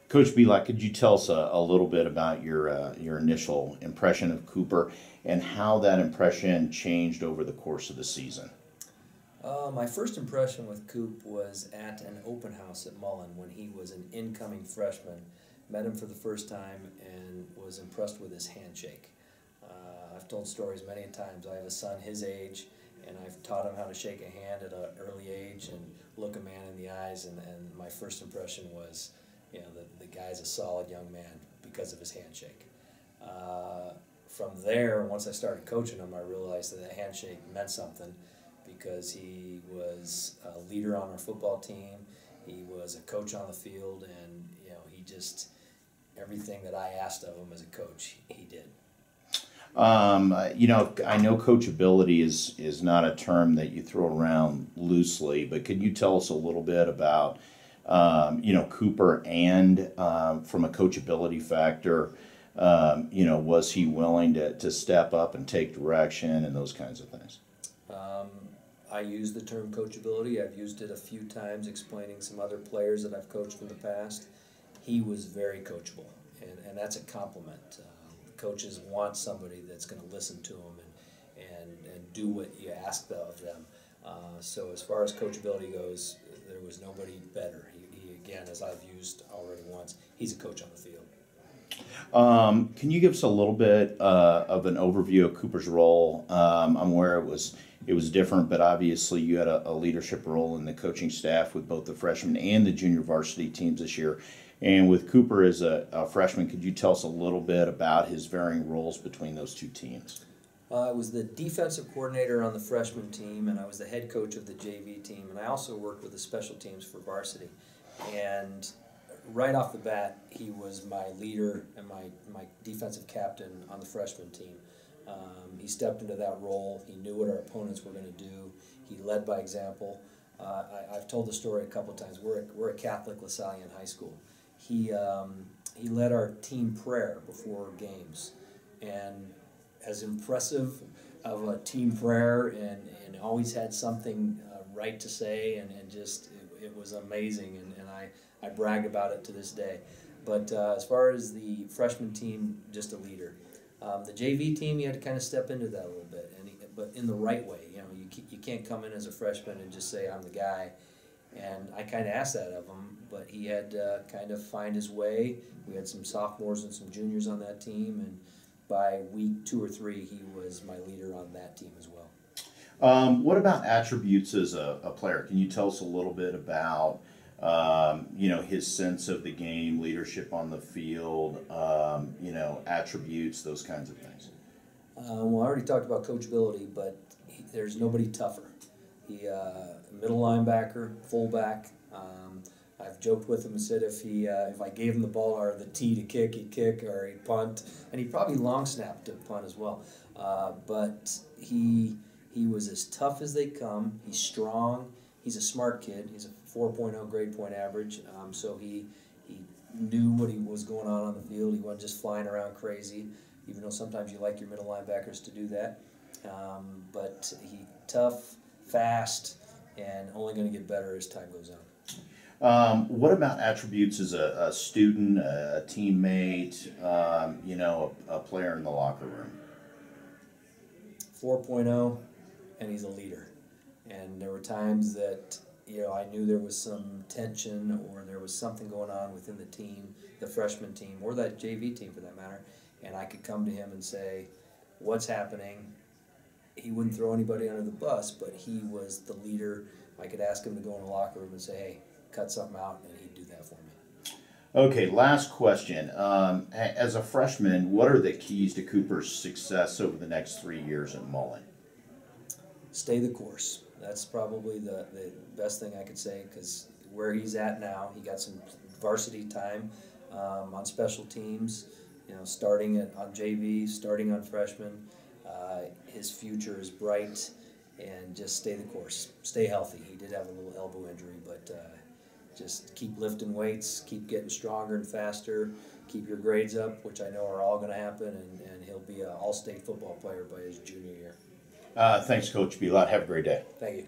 Coach Bielat, could you tell us a little bit about your initial impression of Cooper and how that impression changed over the course of the season? My first impression with Coop was at an open house at Mullen when he was an incoming freshman. Met him for the first time and was impressed with his handshake. I've told stories many times. I have a son his age, and I've taught him how to shake a hand at an early age and look a man in the eyes. And my first impression was, the guy's a solid young man because of his handshake. From there, once I started coaching him, I realized that handshake meant something because he was a leader on our football team. He was a coach on the field, and he just everything that I asked of him as a coach, he did. I know coachability is not a term that you throw around loosely, but could you tell us a little bit about, Cooper and from a coachability factor, was he willing to step up and take direction and those kinds of things? I use the term coachability. I've used it a few times explaining some other players that I've coached in the past. He was very coachable, and that's a compliment. Coaches want somebody that's going to listen to them and do what you ask of them. So as far as coachability goes, there was nobody better. He again, as I've used already once, he's a coach on the field. Can you give us a little bit of an overview of Cooper's role? I'm aware it was different, but obviously you had a leadership role in the coaching staff with both the freshman and the junior varsity teams this year. And with Cooper as a freshman, could you tell us a little bit about his varying roles between those two teams? I was the defensive coordinator on the freshman team, and I was the head coach of the JV team, and I also worked with the special teams for varsity. And right off the bat, he was my leader and my defensive captain on the freshman team. He stepped into that role. He knew what our opponents were going to do. He led by example. I've told the story a couple times. We're a Catholic LaSallian high school. He led our team prayer before games, and as impressive of a team prayer, and always had something right to say, and just it was amazing, and I brag about it to this day. But as far as the freshman team, just a leader. The JV team, you had to kind of step into that a little bit, but in the right way. You can't come in as a freshman and just say I'm the guy. And I kind of asked that of him, but he had to kind of find his way. We had some sophomores and some juniors on that team, and by week 2 or 3, he was my leader on that team as well. What about attributes as a player? Can you tell us a little bit about, his sense of the game, leadership on the field, attributes, those kinds of things? Well, I already talked about coachability, but there's nobody tougher. He middle linebacker, fullback. I've joked with him and said if I gave him the ball or the tee to kick, he'd kick or he'd punt, and he'd probably long snap to punt as well. But he was as tough as they come. He's strong. He's a smart kid. He's a 4.0 grade point average. So he knew what was going on the field. He wasn't just flying around crazy, even though sometimes you like your middle linebackers to do that. But he tough, fast, and only going to get better as time goes on. What about attributes as a student, a teammate, a player in the locker room? 4.0, and he's a leader. And there were times that I knew there was some tension or there was something going on within the team, the freshman team, or that JV team for that matter, and I could come to him and say, what's happening? He wouldn't throw anybody under the bus, but he was the leader. I could ask him to go in the locker room and say, hey, cut something out, and he'd do that for me. Okay, last question. As a freshman, what are the keys to Cooper's success over the next 3 years at Mullen? Stay the course. That's probably the best thing I could say, because where he's at now, he got some varsity time on special teams, starting on JV, starting on freshman. His future is bright, and just stay the course. Stay healthy. He did have a little elbow injury, but just keep lifting weights, keep getting stronger and faster, keep your grades up, which I know are all going to happen, and he'll be an all-state football player by his junior year. Thanks, Coach Bielat. Have a great day. Thank you.